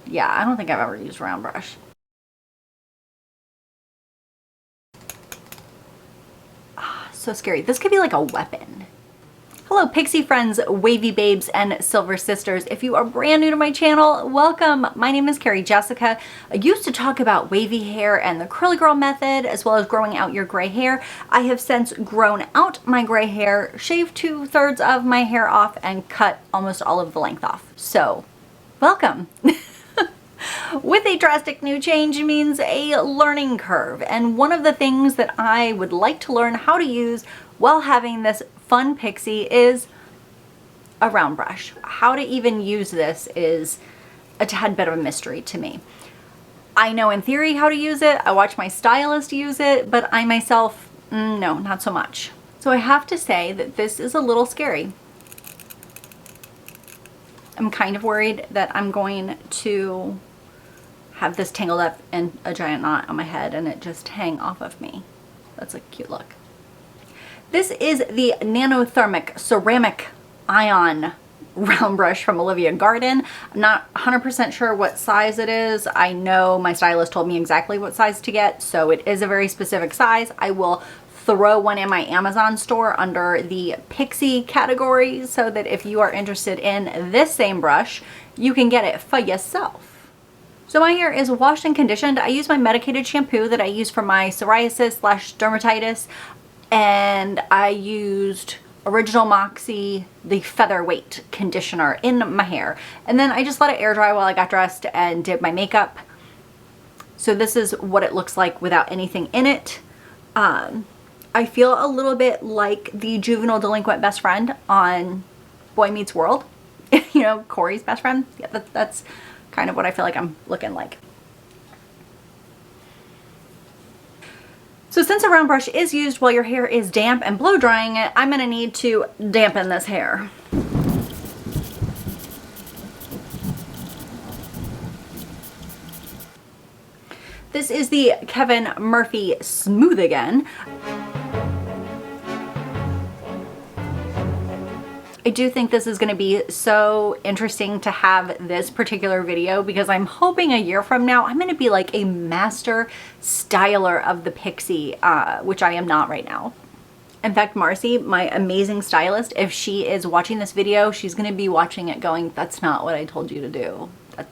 Yeah, I don't think I've ever used a round brush. So scary. This could be like a weapon. Hello pixie friends, wavy babes, and silver sisters. If you are brand new to my channel, welcome. My name is Carrie-Jessica. I used to talk about wavy hair and the curly girl method, as well as growing out your gray hair. I have since grown out my gray hair, shaved 2/3 of my hair off, and cut almost all of the length off. So, welcome. With a drastic new change means a learning curve, and one of the things that I would like to learn how to use while having this fun pixie is a round brush. How to even use this is a tad bit of a mystery to me. I know in theory how to use it, I watch my stylist use it, but I myself, no, not so much. So I have to say that this is a little scary. I'm kind of worried that I'm going to have this tangled up in a giant knot on my head and it just hang off of me. That's a cute look. This is the Nanothermic Ceramic Ion round brush from Olivia Garden. I'm not 100% sure what size it is. I know my stylist told me exactly what size to get, so it is a very specific size. I will throw one in my Amazon store under the pixie category so that if you are interested in this same brush, you can get it for yourself. So my hair is washed and conditioned. I use my medicated shampoo that I use for my psoriasis/dermatitis, and I used Original Moxie, the featherweight conditioner in my hair. And then I just let it air dry while I got dressed and did my makeup. So this is what it looks like without anything in it. I feel a little bit like the juvenile delinquent best friend on Boy Meets World. You know, Corey's best friend. Yeah, that's kind of what I feel like I'm looking like. So since a round brush is used while your hair is damp and blow drying it, I'm gonna need to dampen this hair. This is the Kevin Murphy Smooth Again. I do think this is going to be so interesting to have this particular video because I'm hoping a year from now I'm going to be like a master styler of the pixie, which I am not right now. In fact, Marcy, my amazing stylist, if she is watching this video, she's going to be watching it going, that's not what I told you to do.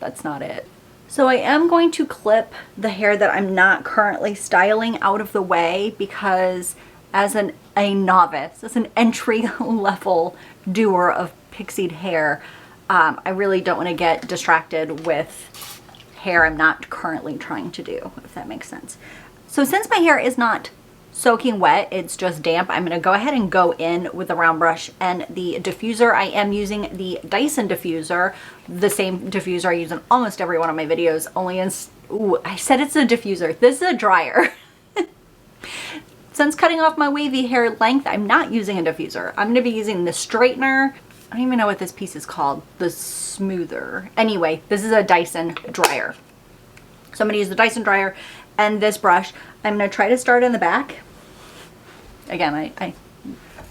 That's not it. So I am going to clip the hair that I'm not currently styling out of the way because as a novice, as an entry level doer of pixied hair, I really don't want to get distracted with hair I'm not currently trying to do, if that makes sense. So since my hair is not soaking wet, it's just damp, I'm going to go ahead and go in with the round brush and the diffuser. I am using the Dyson diffuser, the same diffuser I use in almost every one of my videos, only in, ooh, I said it's a diffuser. This is a dryer. Since cutting off my wavy hair length, I'm not using a diffuser. I'm going to be using the straightener. I don't even know what this piece is called. The smoother. Anyway, this is a Dyson dryer. So I'm going to use the Dyson dryer and this brush. I'm going to try to start in the back. Again, I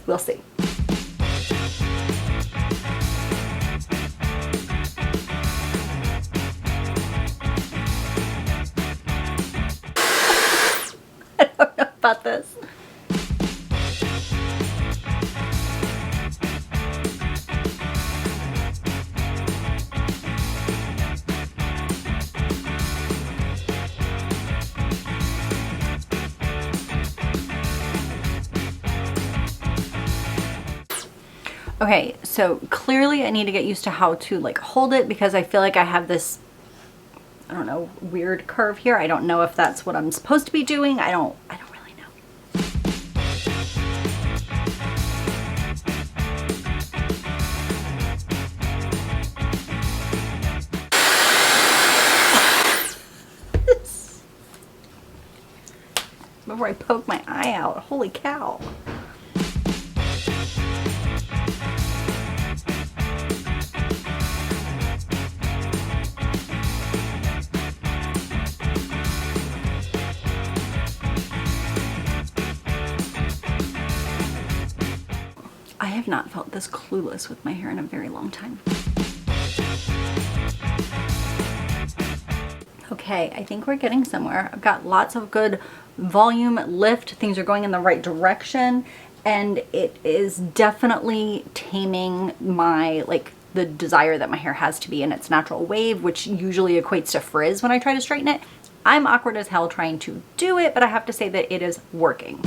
we'll see. I don't know about this. Okay, so clearly I need to get used to how to like hold it because I feel like I have this, I don't know, weird curve here. I don't know if that's what I'm supposed to be doing. I don't really know. Before I poke my eye out, holy cow. I have not felt this clueless with my hair in a very long time. Okay, I think we're getting somewhere. I've got lots of good volume lift. Things are going in the right direction, and it is definitely taming my, like, the desire that my hair has to be in its natural wave, which usually equates to frizz when I try to straighten it. I'm awkward as hell trying to do it, but I have to say that it is working.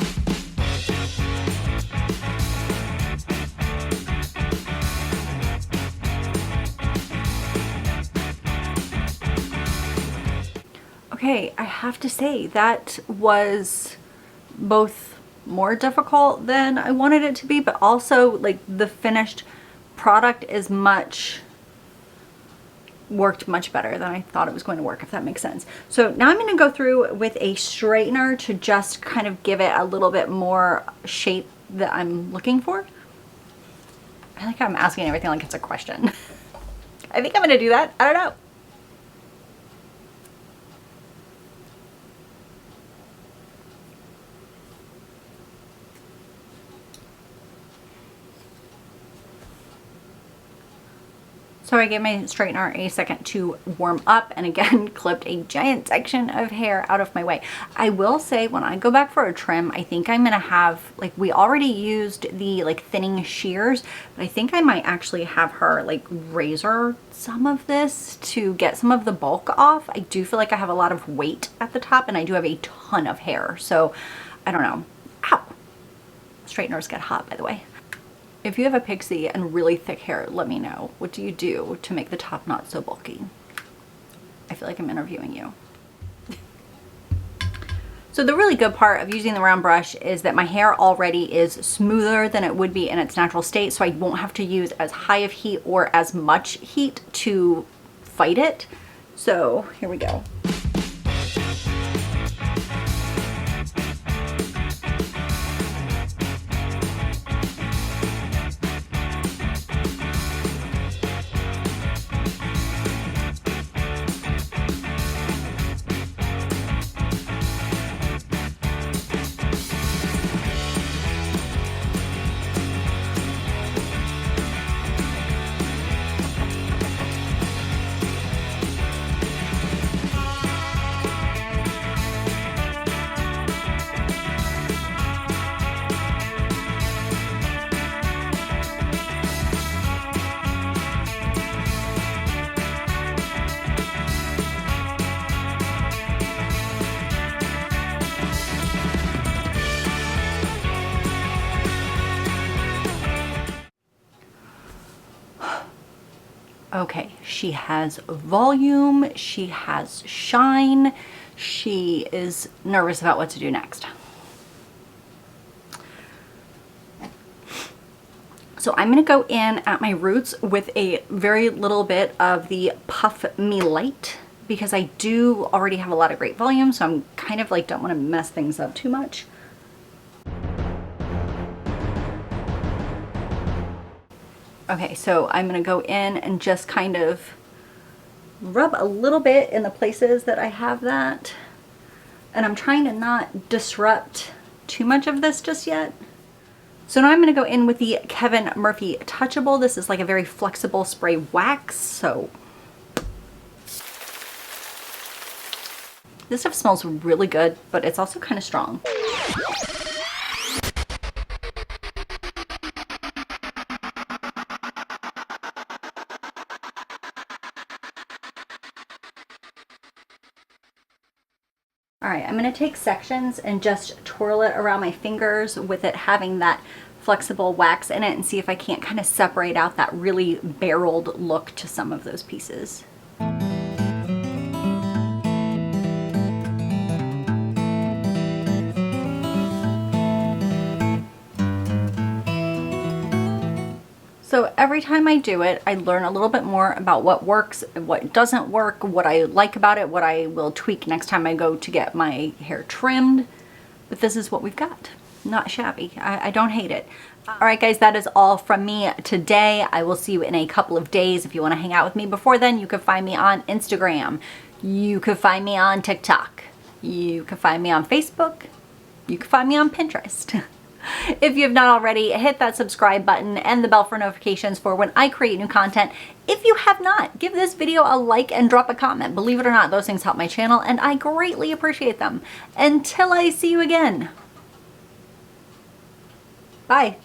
Okay, I have to say that was both more difficult than I wanted it to be, but also like the finished product is worked much better than I thought it was going to work, if that makes sense. So now I'm going to go through with a straightener to just kind of give it a little bit more shape that I'm looking for. I think I'm asking everything like it's a question. I think I'm going to do that. I don't know. So I gave my straightener a second to warm up, and again clipped a giant section of hair out of my way. I will say when I go back for a trim, I think I'm gonna have, like, we already used the like thinning shears, but I think I might actually have her like razor some of this to get some of the bulk off. I do feel like I have a lot of weight at the top, and I do have a ton of hair, so I don't know. Ow! Straighteners get hot, by the way. If you have a pixie and really thick hair, let me know. What do you do to make the top not so bulky? I feel like I'm interviewing you. So the really good part of using the round brush is that my hair already is smoother than it would be in its natural state, so I won't have to use as high of heat or as much heat to fight it. So here we go. Okay, she has volume, she has shine, she is nervous about what to do next. So I'm gonna go in at my roots with a very little bit of the Puff Me Light because I do already have a lot of great volume, so I'm kind of like don't wanna mess things up too much. Okay, so I'm gonna go in and just kind of rub a little bit in the places that I have that. And I'm trying to not disrupt too much of this just yet. So now I'm gonna go in with the Kevin Murphy Touchable. This is like a very flexible spray wax, so. This stuff smells really good, but it's also kind of strong. All right, I'm gonna take sections and just twirl it around my fingers with it having that flexible wax in it and see if I can't kind of separate out that really barreled look to some of those pieces. So every time I do it, I learn a little bit more about what works, what doesn't work, what I like about it, what I will tweak next time I go to get my hair trimmed. But this is what we've got. Not shabby. I don't hate it. All right, guys, that is all from me today. I will see you in a couple of days. If you want to hang out with me before then, you can find me on Instagram. You can find me on TikTok. You can find me on Facebook. You can find me on Pinterest. If you have not already, hit that subscribe button and the bell for notifications for when I create new content. If you have not, give this video a like and drop a comment. Believe it or not, those things help my channel and I greatly appreciate them. Until I see you again. Bye.